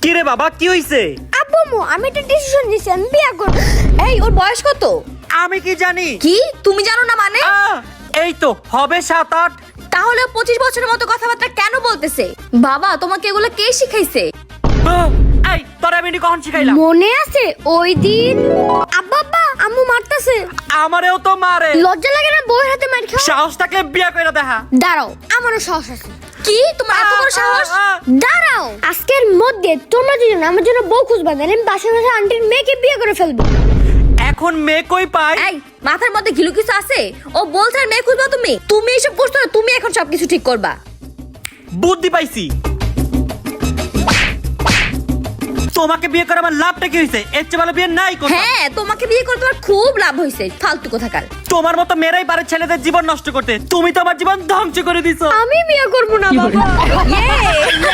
কি রে বাবা, কি হইছে? আব্বু আমি একটা ডিসিশন নিয়েছি, আমি বিয়ে করব। এই ওর বয়স কত? আমি কি জানি? কি তুমি জানো না মানে? এই তো হবে 7-8। তাহলে 25 বছরের মতো কথাবার্তা কেন বলতেছে? বাবা তোমাকে এগুলো কে শিখাইছে? এই তোরা আমি কখন শিখাইলাম? মনে আছে ওই দিন? আব্বা আম্মু মারতাছে। আমারেও তো মারে। লজ্জা লাগে না বউয়ের হাতে মার খাও? সাহস থাকলে বিয়া কইরা দেখা। দাঁড়াও, আমারও সাহস আছে। কি তোমার এত বড় সাহস? দাঁড়াও, আজকের মধ্যে তোমরা দুজন আমার জন্য বউ খুঁজবা, নাহলে আমি বাসা বাসা আন্টির মেয়েকে বিয়ে করে ফেলবো। এখন মেয়ে কই পাই? এই মাথার মধ্যে ঘিলু কিছু আছে? ও বলছে আর মেয়ে খুঁজবা তুমি? তুমি এসব করছো না, তুমি এখন সবকিছু ঠিক করবা। বুদ্ধি পাইছি। তোমাকে বিয়ে করে আমার লাভটা কি হইছে? এর চেয়ে ভালো বিয়ে নাই করতে। হ্যাঁ তোমাকে বিয়ে করে তোমার খুব লাভ হয়েছে, ফালতু কোথাকার। তোমার মতো মেয়েরাই পারে ছেলেদের জীবন নষ্ট করতে। তুমি তো আমার জীবন ধ্বংস করে দিছো। আমি বিয়ে করবো না বাবা। ইয়ে